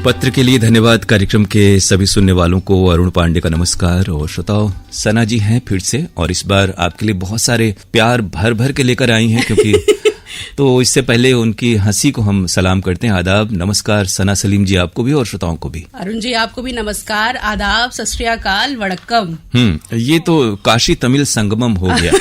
पत्र के लिए धन्यवाद। कार्यक्रम के सभी सुनने वालों को अरुण पांडे का नमस्कार। और श्रोताओं, सना जी हैं फिर से, और इस बार आपके लिए बहुत सारे प्यार भर भर के लेकर आई हैं, क्योंकि तो इससे पहले उनकी हंसी को हम सलाम करते हैं। आदाब, नमस्कार सना सलीम जी, आपको भी और श्रोताओं को भी। अरुण जी, आपको भी नमस्कार, आदाब, सत श्री अकाल, वड़क्कम। ये तो काशी तमिल संगमम हो गया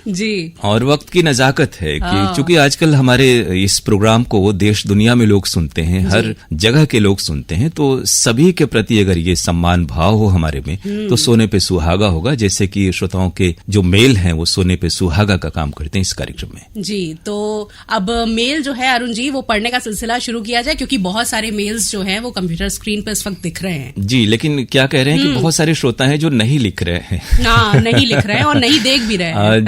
जी। और वक्त की नजाकत है कि चूंकि आजकल हमारे इस प्रोग्राम को देश दुनिया में लोग सुनते हैं, हर जगह के लोग सुनते हैं, तो सभी के प्रति अगर ये सम्मान भाव हो हमारे में, तो सोने पे सुहागा होगा। जैसे कि श्रोताओं के जो मेल हैं वो सोने पे सुहागा का काम करते हैं इस कार्यक्रम में। जी, तो अब मेल जो है अरुण जी, वो पढ़ने का सिलसिला शुरू किया जाए, क्योंकि बहुत सारे मेल्स जो हैं वो कंप्यूटर स्क्रीन पर इस वक्त दिख रहे हैं। जी, लेकिन क्या कह रहे हैं कि बहुत सारे श्रोता हैं जो नहीं लिख रहे हैं। नहीं लिख रहे हैं और नहीं देख भी रहे हैं।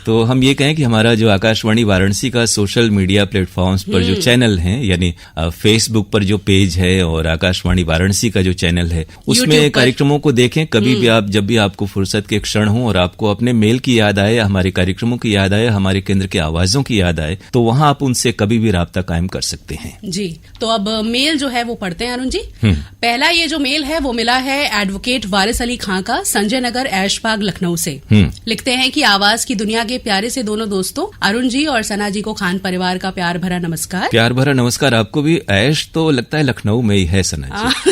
तो हम ये कहें कि हमारा जो आकाशवाणी वाराणसी का सोशल मीडिया प्लेटफॉर्म्स पर जो चैनल हैं, यानी फेसबुक पर जो पेज है और आकाशवाणी वाराणसी का जो चैनल है, उसमें कार्यक्रमों को देखें। कभी भी आप, जब भी आपको फुर्सत के क्षण हो और आपको अपने मेल की याद आए, हमारे कार्यक्रमों की याद आए, हमारे केंद्र के आवाजों की याद आए, तो वहां आप उनसे कभी भी राब्ता कायम कर सकते हैं। जी, तो अब मेल जो है वो पढ़ते हैं अरुण जी। पहला ये जो मेल है वो मिला है एडवोकेट वारिस अली खां का, संजय नगर, ऐशबाग, लखनऊ से। लिखते हैं कि आवाज की दुनिया के प्यारे से दोनों दोस्तों अरुण जी और सना जी को खान परिवार का प्यार भरा नमस्कार। प्यार भरा नमस्कार आपको भी। ऐश तो लगता है लखनऊ में ही है सना जी।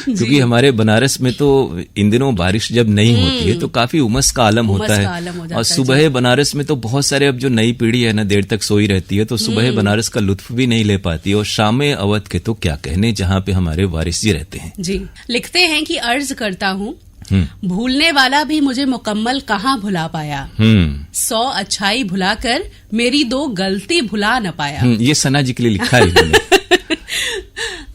क्योंकि हमारे बनारस में तो इन दिनों बारिश जब नहीं होती है तो काफी उमस का आलम होता है, और सुबह बनारस में तो बहुत सारे, अब जो नई पीढ़ी है ना, देर तक सोई रहती है, तो सुबह बनारस का लुत्फ भी नहीं ले पाती, और शाम अवध के तो क्या कहने, जहाँ पे हमारे वारिस जी रहते हैं। जी, लिखते हैं कि अर्ज करता हूँ, भूलने वाला भी मुझे मुकम्मल कहाँ भुला पाया, 100 अच्छाई भुलाकर मेरी 2 गलती भुला न पाया। ये सना जी के लिए लिखा है।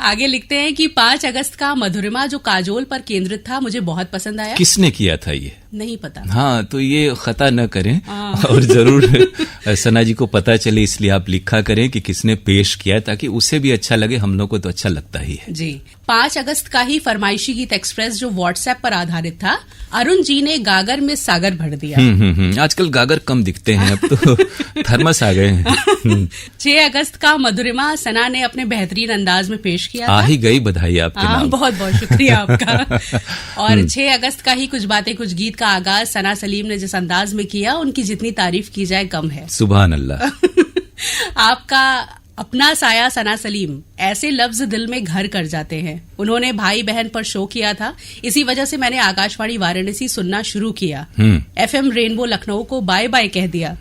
आगे लिखते हैं कि 5 अगस्त का मधुरिमा जो काजोल पर केंद्रित था मुझे बहुत पसंद आया। किसने किया था ये? नहीं पता। हाँ, तो ये खता न करें और जरूर सना जी को पता चले, इसलिए आप लिखा करें कि किसने पेश किया, ताकि उसे भी अच्छा लगे, हम लोग को तो अच्छा लगता ही है। जी, 5 अगस्त का ही फरमाइशी गीत एक्सप्रेस जो व्हाट्सएप पर आधारित था, अरुण जी ने गागर में सागर भर दिया। आजकल गागर कम दिखते हैं, अब तो थर्मस आ गए हैं। 6 अगस्त का मधुरिमा सना ने अपने बेहतरीन अंदाज में पेश किया था। आ ही गई बधाई आपके नाम। बहुत बहुत शुक्रिया आपका। और 6 अगस्त का ही कुछ बातें कुछ गीत का आगाज सना सलीम ने जिस अंदाज में किया, उनकी जितनी तारीफ की जाए कम है। सुभान अल्लाह। आपका अपना साया सना सलीम, ऐसे लफ्ज दिल में घर कर जाते हैं। उन्होंने भाई बहन पर शो किया था, इसी वजह से मैंने आकाशवाणी वाराणसी सुनना शुरू किया। FM रेनबो लखनऊ को बाय बाय कह दिया।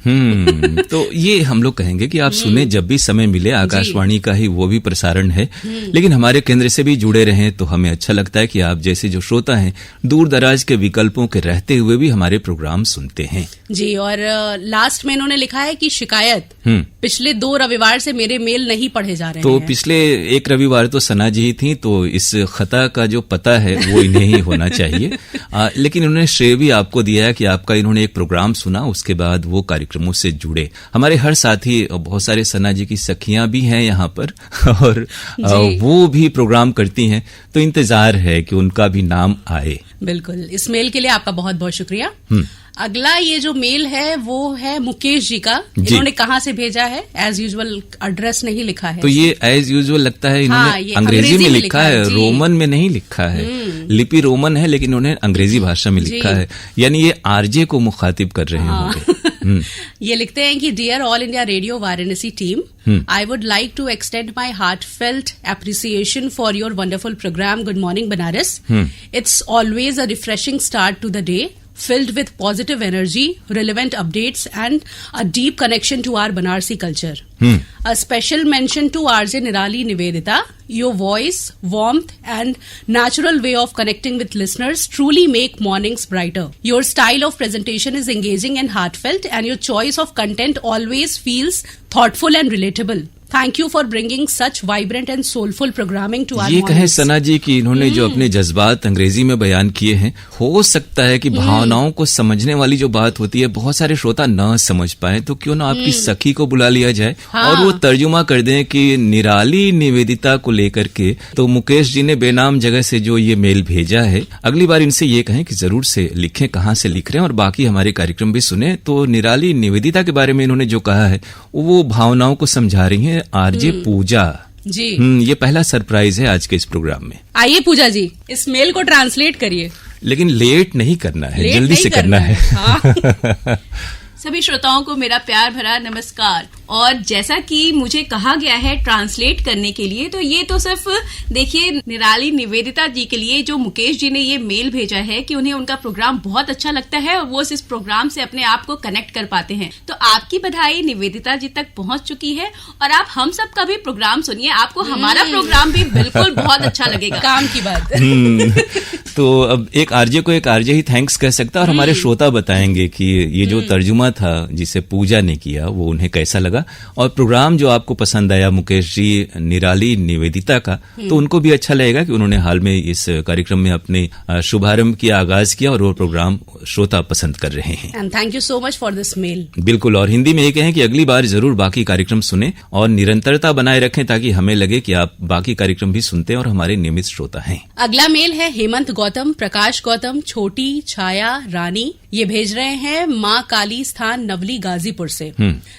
तो ये हम लोग कहेंगे कि आप सुने जब भी समय मिले, आकाशवाणी का ही वो भी प्रसारण है, लेकिन हमारे केंद्र से भी जुड़े रहें, तो हमें अच्छा लगता है कि आप जैसे जो श्रोता हैं दूर दराज के विकल्पों के रहते हुए भी हमारे प्रोग्राम सुनते हैं। जी, और लास्ट में इन्होंने लिखा है कि शिकायत, पिछले 2 रविवार से मेरे मेल नहीं पढ़े जा रहे हैं। तो पिछले एक रविवार तो सना जी ही थी, तो इस खता का जो पता है वो इन्हें ही होना चाहिए। लेकिन उन्होंने श्रेय भी आपको दिया है कि आपका इन्होंने एक प्रोग्राम सुना, उसके बाद वो कार्यक्रमों से जुड़े। हमारे हर साथी, बहुत सारे सना जी की सखियां भी हैं यहाँ पर, और वो भी प्रोग्राम करती हैं, तो इंतजार है कि उनका भी नाम आए। बिल्कुल, इस मेल के लिए आपका बहुत बहुत शुक्रिया। अगला ये जो मेल है वो है मुकेश जी का। इन्होंने कहाँ से भेजा है, एज यूजुअल एड्रेस नहीं लिखा है। तो ये एज यूजुअल लगता है इन्होंने अंग्रेजी में लिखा है, रोमन में नहीं लिखा है। लिपि रोमन है, लेकिन उन्होंने अंग्रेजी भाषा में लिखा है, यानी ये आरजे को मुखातिब कर रहे होंगे। ये लिखते हैं कि dear All India Radio Varanasi team, I would like to extend my heartfelt appreciation for your wonderful program, Good Morning Banaras. It's always a refreshing start to the day, filled with positive energy, relevant updates, and a deep connection to our Banarsi culture. A special mention to RJ Nirali Nivedita. Your voice, warmth, and natural way of connecting with listeners truly make mornings brighter. Your style of presentation is engaging and heartfelt, and your choice of content always feels thoughtful and relatable. Thank you for bringing such vibrant and soulful programming to our ये कहें सना जी कि इन्होंने जो अपने जज्बात अंग्रेजी में बयान किए हैं, हो सकता है कि भावनाओं को समझने वाली जो बात होती है बहुत सारे श्रोता न समझ पाए, तो क्यों ना आपकी सखी को बुला लिया जाए और वो तर्जुमा कर दें कि निराली निवेदिता को लेकर के। तो मुकेश जी ने बेनाम जगह से जो ये मेल भेजा है, अगली बार इनसे ये कहें कि जरूर से लिखें कहाँ से लिख रहे हैं, और बाकी हमारे कार्यक्रम भी सुने। तो निराली निवेदिता के बारे में इन्होंने जो कहा है वो भावनाओं को समझा रही है आरजे पूजा। जी। ये पहला सरप्राइज है आज के इस प्रोग्राम में। आइए पूजा जी, इस मेल को ट्रांसलेट करिए। लेकिन लेट नहीं करना है, लेट जल्दी नहीं से करना है। हाँ। सभी श्रोताओं को मेरा प्यार भरा नमस्कार। और जैसा कि मुझे कहा गया है ट्रांसलेट करने के लिए, तो ये तो सिर्फ देखिए निराली निवेदिता जी के लिए, जो मुकेश जी ने ये मेल भेजा है कि उन्हें उनका प्रोग्राम बहुत अच्छा लगता है और वो इस प्रोग्राम से अपने आप को कनेक्ट कर पाते हैं। तो आपकी बधाई निवेदिता जी तक पहुंच चुकी है और आप हम सब का भी प्रोग्राम सुनिए, आपको हमारा प्रोग्राम भी बिल्कुल बहुत अच्छा लगेगा। काम की बात। तो अब एक आरजे को एक आरजे ही थैंक्स कह सकता है और हमारे श्रोता बताएंगे कि ये जो तर्जुमा था जिसे पूजा ने किया वो उन्हें कैसा लगा, और प्रोग्राम जो आपको पसंद आया मुकेश जी, निराली निवेदिता का, तो उनको भी अच्छा लगेगा कि उन्होंने हाल में इस कार्यक्रम में अपने शुभारंभ की आगाज किया और वो प्रोग्राम श्रोता पसंद कर रहे हैं। And thank you so much for this mail. बिल्कुल, और हिंदी में ये कहें कि अगली बार जरूर बाकी कार्यक्रम सुने और निरंतरता बनाए रखें ताकि हमें लगे कि आप बाकी कार्यक्रम भी सुनते हैं और हमारे नियमित श्रोता हैं। अगला मेल है हेमंत गौतम, प्रकाश गौतम, छोटी, छाया, रानी। ये भेज रहे हैं माँ काली स्थान नवली गाजीपुर से।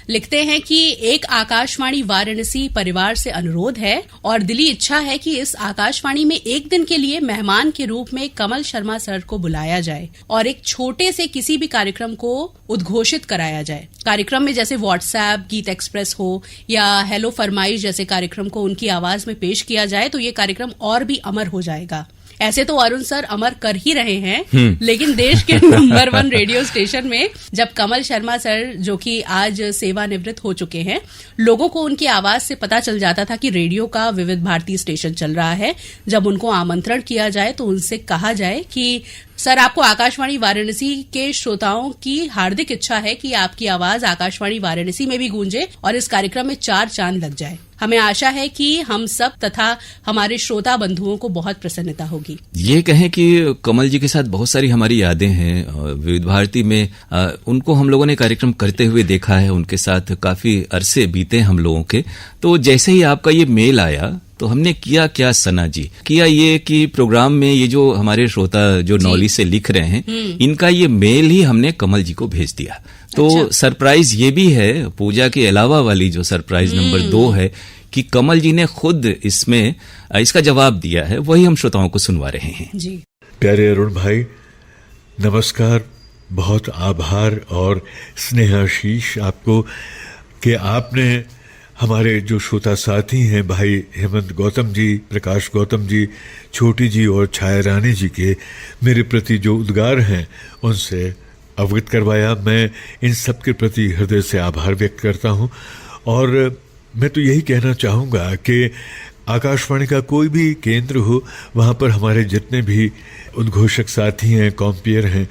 लिखते हैं कि एक आकाशवाणी वाराणसी परिवार से अनुरोध है और दिली इच्छा है कि इस आकाशवाणी में एक दिन के लिए मेहमान के रूप में कमल शर्मा सर को बुलाया जाए और एक छोटे से किसी भी कार्यक्रम को उद्घोषित कराया जाए। कार्यक्रम में जैसे व्हाट्सएप, गीत एक्सप्रेस हो या हेलो फरमाइश जैसे कार्यक्रम को उनकी आवाज में पेश किया जाए तो ये कार्यक्रम और भी अमर हो जाएगा। ऐसे तो अरुण सर अमर कर ही रहे हैं, लेकिन देश के नंबर 1 रेडियो स्टेशन में जब कमल शर्मा सर, जो कि आज सेवानिवृत्त हो चुके हैं, लोगों को उनकी आवाज से पता चल जाता था कि रेडियो का विविध भारती स्टेशन चल रहा है, जब उनको आमंत्रण किया जाए तो उनसे कहा जाए कि सर, आपको आकाशवाणी वाराणसी के श्रोताओं की हार्दिक इच्छा है कि आपकी आवाज आकाशवाणी वाराणसी में भी गूंजे और इस कार्यक्रम में 4 चांद लग जाए। हमें आशा है कि हम सब तथा हमारे श्रोता बंधुओं को बहुत प्रसन्नता होगी। ये कहें कि कमल जी के साथ बहुत सारी हमारी यादें हैं। विविध भारती में उनको हम लोगों ने कार्यक्रम करते हुए देखा है, उनके साथ काफी अरसे बीते हम लोगों के। तो जैसे ही आपका ये मेल आया तो हमने किया क्या सना जी, किया ये कि प्रोग्राम में ये जो हमारे श्रोता जो नौली से लिख रहे हैं, इनका ये मेल ही हमने कमल जी को भेज दिया। तो सरप्राइज ये भी है, पूजा के अलावा वाली जो सरप्राइज नंबर 2 है कि कमल जी ने खुद इसमें इसका जवाब दिया है, वही हम श्रोताओं को सुनवा रहे हैं। जी। प्यारे अरुण भाई, नमस्कार, बहुत आभार और स्नेहाशीष आपको कि आपने हमारे जो श्रोता साथी हैं भाई हेमंत गौतम जी, प्रकाश गौतम जी, छोटी जी और छाया रानी जी के मेरे प्रति जो उद्गार हैं उनसे अवगत करवाया। मैं इन सब के प्रति हृदय से आभार व्यक्त करता हूं और मैं तो यही कहना चाहूँगा कि आकाशवाणी का कोई भी केंद्र हो, वहाँ पर हमारे जितने भी उद्घोषक साथी हैं, कॉम्पियर हैं,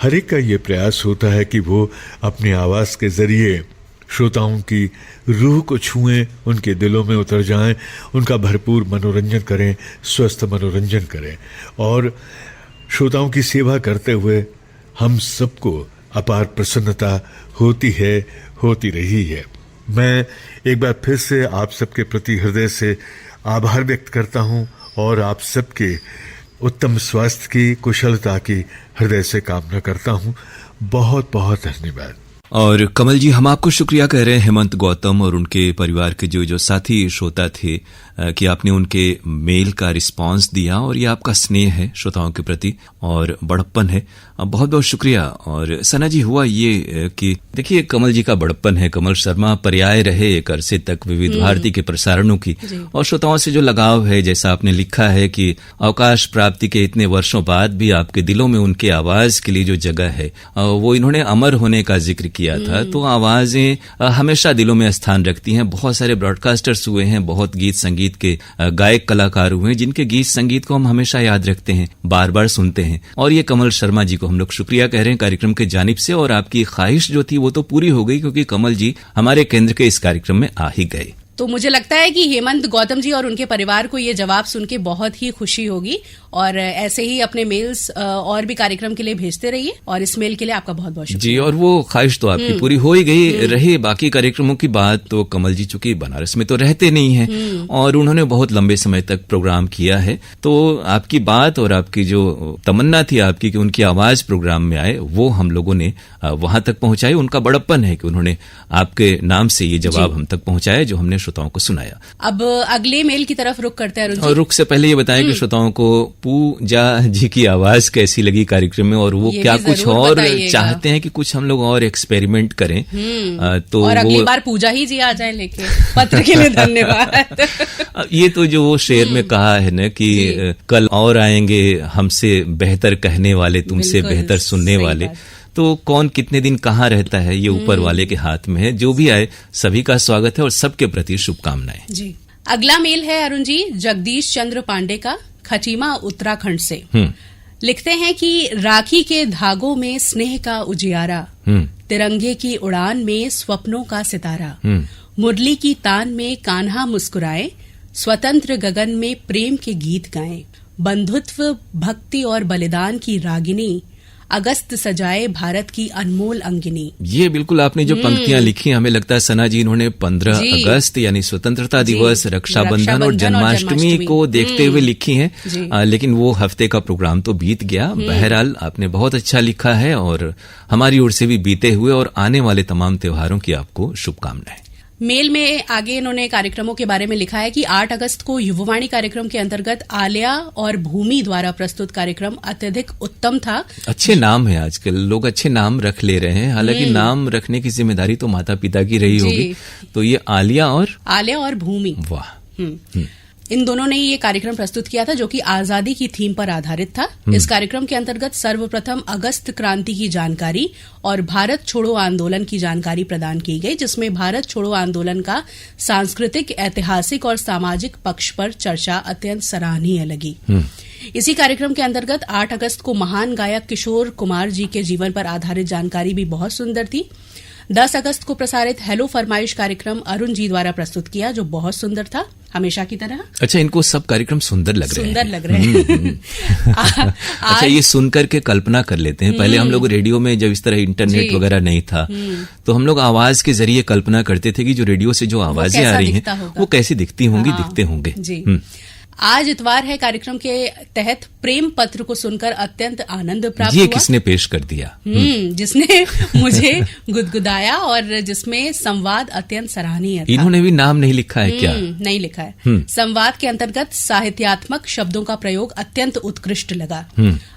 हर एक का ये प्रयास होता है कि वो अपनी आवाज़ के ज़रिए श्रोताओं की रूह को छुएं, उनके दिलों में उतर जाएं, उनका भरपूर मनोरंजन करें, स्वस्थ मनोरंजन करें। और श्रोताओं की सेवा करते हुए हम सबको अपार प्रसन्नता होती है, होती रही है। मैं एक बार फिर से आप सबके प्रति हृदय से आभार व्यक्त करता हूं और आप सबके उत्तम स्वास्थ्य की, कुशलता की हृदय से कामना करता हूं। बहुत बहुत धन्यवाद। और कमल जी, हम आपको शुक्रिया कह रहे हैं हेमंत गौतम और उनके परिवार के जो साथी श्रोता थे कि आपने उनके मेल का रिस्पांस दिया, और ये आपका स्नेह है श्रोताओं के प्रति और बड़प्पन है। बहुत बहुत शुक्रिया। और सना जी, हुआ ये कि देखिए कमल जी का बड़प्पन है, कमल शर्मा पर्याय रहे एक अरसे तक विविध भारती के प्रसारणों की, और श्रोताओं से जो लगाव है, जैसा आपने लिखा है कि अवकाश प्राप्ति के इतने वर्षों बाद भी आपके दिलों में उनके आवाज के लिए जो जगह है, वो इन्होंने अमर होने का जिक्र किया था। तो आवाजें हमेशा दिलों में स्थान रखती हैं। बहुत सारे ब्रॉडकास्टर्स हुए हैं, बहुत गीत संगीत के गायक कलाकार हुए हैं जिनके गीत संगीत को हम हमेशा याद रखते हैं, बार बार सुनते हैं। और ये कमल शर्मा जी को हम लोग शुक्रिया कह रहे हैं कार्यक्रम के जानिब से, और आपकी ख्वाहिश जो थी वो तो पूरी हो गई क्योंकि कमल जी हमारे केंद्र के इस कार्यक्रम में आ ही गए। तो मुझे लगता है कि हेमंत गौतम जी और उनके परिवार को ये जवाब सुन के बहुत ही खुशी होगी, और ऐसे ही अपने मेल्स और भी कार्यक्रम के लिए भेजते रहिए। और इस मेल के लिए आपका बहुत बहुत शुक्रिया। जी, और वो ख्वाहिश तो आपकी पूरी हो ही गई। रहे बाकी कार्यक्रमों की बात, तो कमल जी चूंकि बनारस में तो रहते नहीं हैं और उन्होंने बहुत लंबे समय तक प्रोग्राम किया है, तो आपकी बात और आपकी जो तमन्ना थी आपकी कि उनकी आवाज प्रोग्राम में आए, वो हम लोगों ने वहां तक पहुंचाई। उनका बड़प्पन है कि उन्होंने आपके नाम से ये जवाब हम तक पहुंचाया जो हमने श्रोताओं को सुनाया। अब अगले मेल की तरफ रुख करते हैं अरुण जी। और रुख से पहले ये बताएं कि श्रोताओं को पूजा जी की आवाज कैसी लगी कार्यक्रम में, और वो क्या कुछ और चाहते हैं कि कुछ हम लोग और एक्सपेरिमेंट करें। तो और अगली बार पूजा ही जी आ जाए लेके। पत्र के लिए धन्यवाद। ये तो जो वो शेर में कहा है ना कि कल और आएंगे हमसे बेहतर कहने वाले, तुमसे बेहतर सुनने वाले। तो कौन कितने दिन कहाँ रहता है ये ऊपर वाले के हाथ में है। जो भी आए सभी का स्वागत है और सबके प्रति शुभकामनाएं जी। अगला मेल है अरुण जी जगदीश चंद्र पांडे का, खटीमा उत्तराखंड से। लिखते हैं कि राखी के धागों में स्नेह का उजियारा, तिरंगे की उड़ान में स्वप्नों का सितारा, मुरली की तान में कान्हा मुस्कुराए, स्वतंत्र गगन में प्रेम के गीत गाएं, बंधुत्व भक्ति और बलिदान की रागिनी, अगस्त सजाए भारत की अनमोल अंगिनी। ये बिल्कुल आपने जो पंक्तियां लिखी, हमें लगता है सना जी इन्होंने 15 अगस्त यानी स्वतंत्रता दिवस, रक्षाबंधन और जन्माष्टमी को देखते हुए लिखी हैं। लेकिन वो हफ्ते का प्रोग्राम तो बीत गया। बहरहाल आपने बहुत अच्छा लिखा है और हमारी ओर से भी बीते हुए और आने वाले तमाम त्योहारों की आपको शुभकामनाएं। मेल में आगे इन्होंने कार्यक्रमों के बारे में लिखा है कि 8 अगस्त को युववाणी कार्यक्रम के अंतर्गत आलिया और भूमि द्वारा प्रस्तुत कार्यक्रम अत्यधिक उत्तम था। अच्छे नाम है, आजकल लोग अच्छे नाम रख ले रहे हैं। हालांकि नाम रखने की जिम्मेदारी तो माता पिता की रही होगी। तो ये आलिया और भूमि, वाह। इन दोनों ने ये कार्यक्रम प्रस्तुत किया था जो कि आजादी की थीम पर आधारित था। इस कार्यक्रम के अंतर्गत सर्वप्रथम अगस्त क्रांति की जानकारी और भारत छोड़ो आंदोलन की जानकारी प्रदान की गई, जिसमें भारत छोड़ो आंदोलन का सांस्कृतिक, ऐतिहासिक और सामाजिक पक्ष पर चर्चा अत्यंत सराहनीय लगी। इसी कार्यक्रम के अंतर्गत 8 अगस्त को महान गायक किशोर कुमार जी के जीवन पर आधारित जानकारी भी बहुत सुंदर थी। 10 अगस्त को प्रसारित हेलो फरमाइश कार्यक्रम अरुण जी द्वारा प्रस्तुत किया, जो बहुत सुंदर था हमेशा की तरह। अच्छा, इनको सब कार्यक्रम सुंदर लग रहे हैं। अच्छा, ये सुनकर के कल्पना कर लेते हैं। पहले हम लोग रेडियो में जब इस तरह इंटरनेट वगैरह नहीं था तो हम लोग आवाज के जरिए कल्पना करते थे कि जो रेडियो से जो आवाजें आ रही हैं वो कैसी दिखती होंगी, दिखते होंगे। आज इतवार है। कार्यक्रम के तहत प्रेम पत्र को सुनकर अत्यंत आनंद प्राप्त ये हुआ। किसने पेश कर दिया? जिसने मुझे गुदगुदाया और जिसमें संवाद अत्यंत सराहनीय था। इन्होंने भी नाम नहीं लिखा है क्या? नहीं लिखा है। संवाद के अंतर्गत साहित्यात्मक शब्दों का प्रयोग अत्यंत उत्कृष्ट लगा।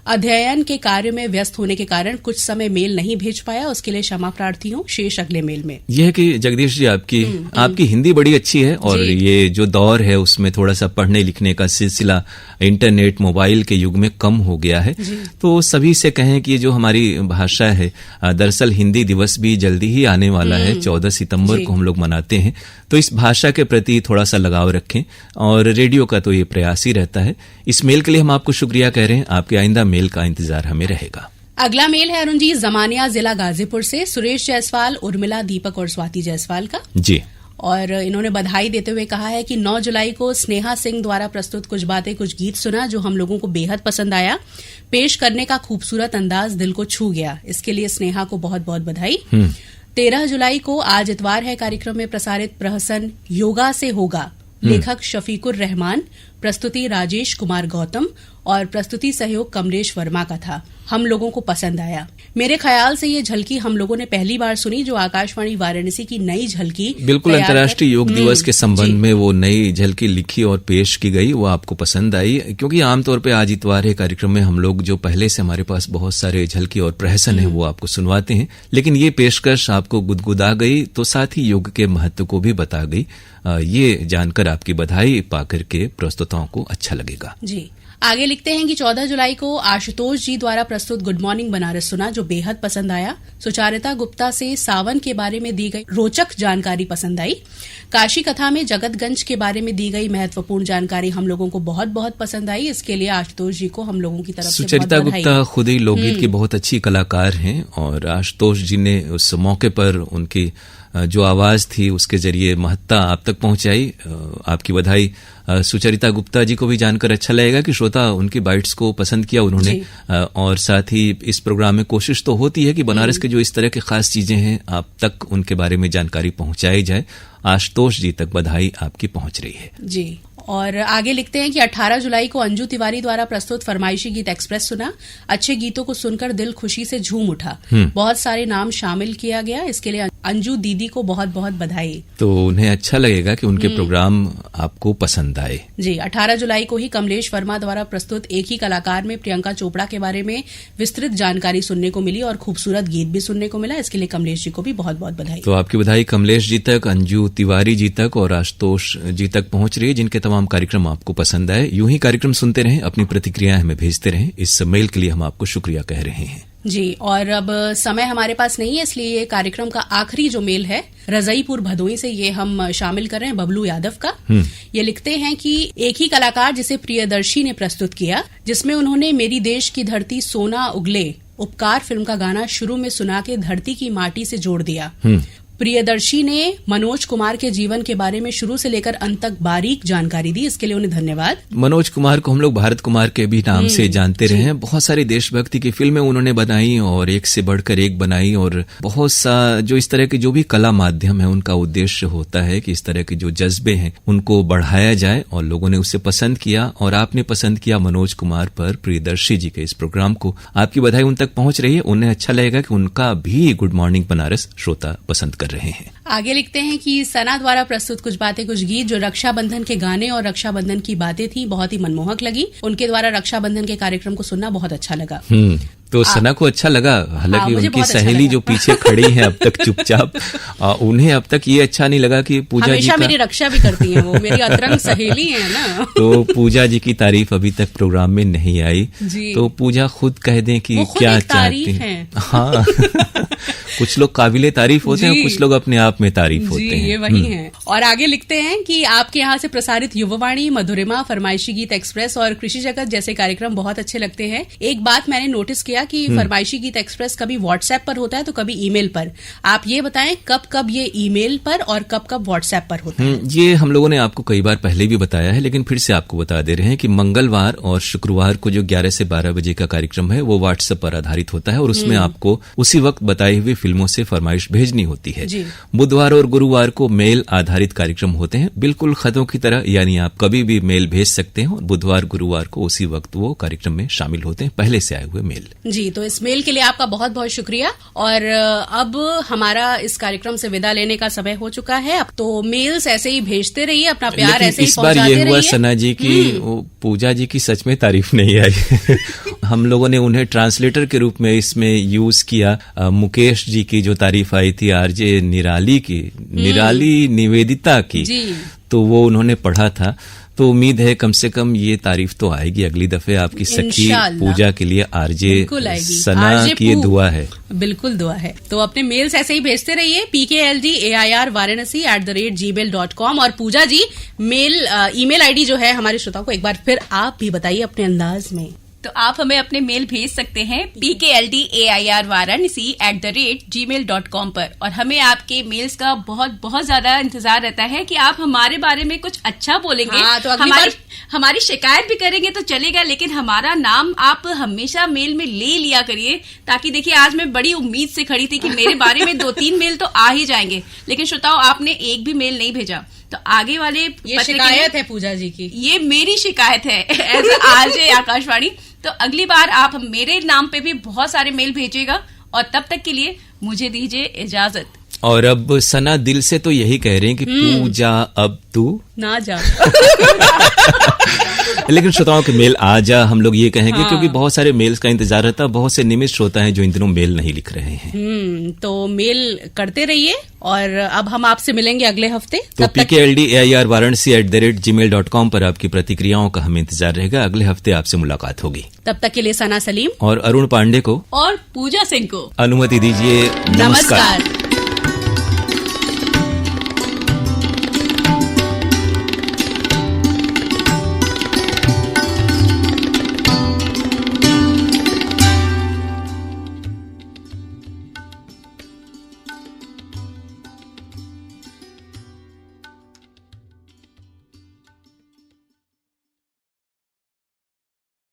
अध्ययन के कार्य में व्यस्त होने के कारण कुछ समय मेल नहीं भेज पाया, उसके लिए क्षमा प्रार्थी हूँ। शेष अगले मेल में। यह है कि जगदीश जी आपकी हिंदी बड़ी अच्छी है और ये जो दौर है उसमें थोड़ा सा पढ़ने लिखने का सिलसिला इंटरनेट मोबाइल के युग में कम हो गया है। तो सभी से कहें कि ये जो हमारी भाषा है, दरअसल हिंदी दिवस भी जल्दी ही आने वाला है। 14 सितंबर को हम लोग मनाते हैं। तो इस भाषा के प्रति थोड़ा सा लगाव रखें और रेडियो का तो ये प्रयास ही रहता है। इस मेल के लिए हम आपको शुक्रिया कह रहे हैं। आपके आइंदा मेल का इंतजार हमें रहेगा। अगला मेल है अरुण जी जमानिया, जिला गाजीपुर से सुरेश जायसवाल, उर्मिला, दीपक और स्वाति जायसवाल का। जी। और इन्होंने बधाई देते हुए कहा है कि 9 जुलाई को स्नेहा सिंह द्वारा प्रस्तुत कुछ बातें कुछ गीत सुना जो हम लोगों को बेहद पसंद आया। पेश करने का खूबसूरत अंदाज दिल को छू गया। इसके लिए स्नेहा को बहुत बहुत बधाई। 13 जुलाई को आज इतवार है कार्यक्रम में प्रसारित प्रहसन योगा से होगा, लेखक शफीकुर रहमान, प्रस्तुति राजेश कुमार गौतम और प्रस्तुति सहयोग कमलेश वर्मा का था। हम लोगों को पसंद आया। मेरे ख्याल से ये झलकी हम लोगों ने पहली बार सुनी, जो आकाशवाणी वाराणसी की नई झलकी। बिल्कुल, अंतर्राष्ट्रीय योग दिवस के संबंध में वो नई झलकी लिखी और पेश की गई, वो आपको पसंद आई। क्योंकि आमतौर पे आज इतवार है कार्यक्रम में हम लोग जो पहले से हमारे पास बहुत सारे झलकी और प्रहसन है वो आपको सुनवाते हैं, लेकिन ये पेशकश आपको गुदगुदा गई तो साथ ही योग के महत्व को भी बता गई। ये जानकर आपकी बधाई पाकर के प्रस्तुताओं को अच्छा लगेगा। जी। आगे लिखते हैं कि 14 जुलाई को आशुतोष जी द्वारा प्रस्तुत गुड मॉर्निंग बनारस सुना, जो बेहद पसंद आया। सुचारिता गुप्ता से सावन के बारे में दी गई रोचक जानकारी पसंद आई। काशी कथा में जगतगंज के बारे में दी गई महत्वपूर्ण जानकारी हम लोगों को बहुत बहुत पसंद आई। इसके लिए आशुतोष जी को हम लोगों की तरफ से सुचरिता गुप्ता खुद ही लोकगीत की बहुत अच्छी कलाकार हैं और आशुतोष जी ने उस मौके पर उनकी जो आवाज थी उसके जरिए महत्ता आप तक पहुंचाई। आपकी बधाई। सुचरिता गुप्ता जी को भी जानकर अच्छा लगेगा कि श्रोता उनकी बाइट्स को पसंद किया उन्होंने। और साथ ही इस प्रोग्राम में कोशिश तो होती है कि बनारस के जो इस तरह की खास चीजें हैं आप तक उनके बारे में जानकारी पहुंचाई जाए। आशुतोष जी तक बधाई आपकी पहुंच रही है। जी। और आगे लिखते हैं कि 18 जुलाई को अंजू तिवारी द्वारा प्रस्तुत फरमाइशी गीत एक्सप्रेस सुना। अच्छे गीतों को सुनकर दिल खुशी से झूम उठा। बहुत सारे नाम शामिल किया गया। इसके लिए अंजू दीदी को बहुत बहुत बधाई। तो उन्हें अच्छा लगेगा कि उनके प्रोग्राम आपको पसंद आए। जी, 18 जुलाई को ही कमलेश वर्मा द्वारा प्रस्तुत एक ही कलाकार में प्रियंका चोपड़ा के बारे में विस्तृत जानकारी सुनने को मिली और खूबसूरत गीत भी सुनने को मिला। इसके लिए कमलेश जी को भी बहुत बहुत बधाई। तो आपकी बधाई कमलेश जी तक, अंजू तिवारी जी तक और आशुतोष जी तक पहुंच रही है, जिनके तमाम कार्यक्रम आपको पसंद आए। यूं ही कार्यक्रम सुनते रहें, अपनी प्रतिक्रियाएं हमें भेजते रहें। इस मेल के लिए हम आपको शुक्रिया कह रहे हैं। जी, और अब समय हमारे पास नहीं है, इसलिए ये कार्यक्रम का आखिरी जो मेल है रजईपुर भदोई से ये हम शामिल कर रहे हैं, बबलू यादव का। ये लिखते हैं कि एक ही कलाकार जिसे प्रियदर्शी ने प्रस्तुत किया, जिसमें उन्होंने मेरी देश की धरती सोना उगले उपकार फिल्म का गाना शुरू में सुना के धरती की माटी से जोड़ दिया। प्रियदर्शी ने मनोज कुमार के जीवन के बारे में शुरू से लेकर अंत तक बारीक जानकारी दी, इसके लिए उन्हें धन्यवाद। मनोज कुमार को हम लोग भारत कुमार के भी नाम से जानते रहे हैं। बहुत सारी देशभक्ति की फिल्में उन्होंने बनाई और एक से बढ़कर एक बनाई, और बहुत सा जो इस तरह के जो भी कला माध्यम है उनका उद्देश्य होता है कि इस तरह के जो जज्बे हैं उनको बढ़ाया जाए, और लोगों ने उसे पसंद किया और आपने पसंद किया मनोज कुमार पर प्रियदर्शी जी के इस प्रोग्राम को। आपकी बधाई उन तक पहुंच रही है, उन्हें अच्छा लगेगा कि उनका भी गुड मॉर्निंग बनारस श्रोता पसंद कर रहे हैं। आगे लिखते हैं कि सना द्वारा प्रस्तुत कुछ बातें कुछ गीत जो रक्षाबंधन के गाने और रक्षाबंधन की बातें थी बहुत ही मनमोहक लगी। उनके द्वारा रक्षाबंधन के कार्यक्रम को सुनना बहुत अच्छा लगा। तो सना को अच्छा लगा, हालांकि उनकी सहेली जो पीछे खड़ी है अब तक चुपचाप, उन्हें अब तक ये अच्छा नहीं लगा कि पूजा जी हमेशा मेरी रक्षा भी करती हैं, वो मेरी अतरंग सहेली है ना। तो पूजा जी की तारीफ अभी तक प्रोग्राम में नहीं आई, तो पूजा खुद कह दें कि क्या चाहती हैं। हाँ कुछ लोग काबिले तारीफ होते हैं, कुछ लोग अपने आप में तारीफ होते हैं। ये वही है। और आगे लिखते हैं कि आपके यहाँ से प्रसारित युवावाणी, मधुरिमा, फरमाइशी गीत एक्सप्रेस और कृषि जगत जैसे कार्यक्रम बहुत अच्छे लगते हैं। एक बात मैंने नोटिस किया कि फरमाइशी गीत एक्सप्रेस कभी व्हाट्सएप पर होता है तो कभी ईमेल पर। आप ये बताएं कब कब ये ईमेल पर और कब कब व्हाट्सएप पर होता है? ये हम लोगों ने आपको कई बार पहले भी बताया है, लेकिन फिर से आपको बता दे रहे हैं कि मंगलवार और शुक्रवार को जो 11 से 12 बजे का कार्यक्रम है वो व्हाट्सएप पर आधारित होता है और उसमें आपको उसी वक्त बताई हुई फिल्मों से फरमाइश भेजनी होती है। बुधवार और गुरुवार को मेल आधारित कार्यक्रम होते हैं, बिल्कुल खतों की तरह, यानी आप कभी भी मेल भेज सकते हैं और बुधवार गुरुवार को उसी वक्त वो कार्यक्रम में शामिल होते हैं, पहले से आए हुए मेल। जी, तो इस मेल के लिए आपका बहुत बहुत शुक्रिया। और अब हमारा इस कार्यक्रम से विदा लेने का समय हो चुका है। अब तो मेल्स ऐसे ही भेजते रहिए, अपना प्यार ऐसे ही पहुंचाते रहिए। इस बार ये हुआ सना जी की पूजा जी की सच में तारीफ नहीं आई। हम लोगों ने उन्हें ट्रांसलेटर के रूप में इसमें यूज किया। मुकेश जी की जो तारीफ आई थी आरजे निराली की, निराली निवेदिता की, तो वो उन्होंने पढ़ा था। तो उम्मीद है कम से कम ये तारीफ तो आएगी अगली दफे आपकी सखी पूजा के लिए। आरजे सना की ये दुआ है, बिल्कुल दुआ है। तो अपने मेल्स ऐसे ही भेजते रहिए pkldair@varanasi@gmail.com। और पूजा जी ईमेल आईडी जो है हमारे श्रोताओं को एक बार फिर आप भी बताइए अपने अंदाज में। तो आप हमें अपने मेल भेज सकते हैं pkldair@gmail.com पर, और हमें आपके मेल्स का बहुत बहुत ज्यादा इंतजार रहता है कि आप हमारे बारे में कुछ अच्छा बोलेंगे। हाँ, तो हमारी शिकायत भी करेंगे तो चलेगा, लेकिन हमारा नाम आप हमेशा मेल में ले लिया करिए, ताकि देखिए आज मैं बड़ी उम्मीद से खड़ी थी कि मेरे बारे में 2-3 मेल तो आ ही जाएंगे, लेकिन श्रोताओं आपने एक भी मेल नहीं भेजा। तो आगे वाले ये शिकायत है पूजा जी की, ये मेरी शिकायत है एज आरजे आकाशवाणी। तो अगली बार आप मेरे नाम पे भी बहुत सारे मेल भेजिएगा, और तब तक के लिए मुझे दीजिए इजाजत। और अब सना दिल से तो यही कह रहे हैं कि पूजा अब तू ना जा। लेकिन श्रोताओं के मेल आ जा, हम लोग ये कहेंगे, क्योंकि बहुत सारे मेल्स का इंतजार रहता है। बहुत से निमित श्रोता हैं जो इन दिनों मेल नहीं लिख रहे हैं। तो मेल करते रहिए, और अब हम आपसे मिलेंगे अगले हफ्ते। तो pkldair@varanasi@gmail.com पर आपकी प्रतिक्रियाओं का हमें इंतजार रहेगा। अगले हफ्ते आपसे मुलाकात होगी। तब तक के लिए सना सलीम और अरुण पांडे को और पूजा सिंह को अनुमति दीजिए। नमस्कार।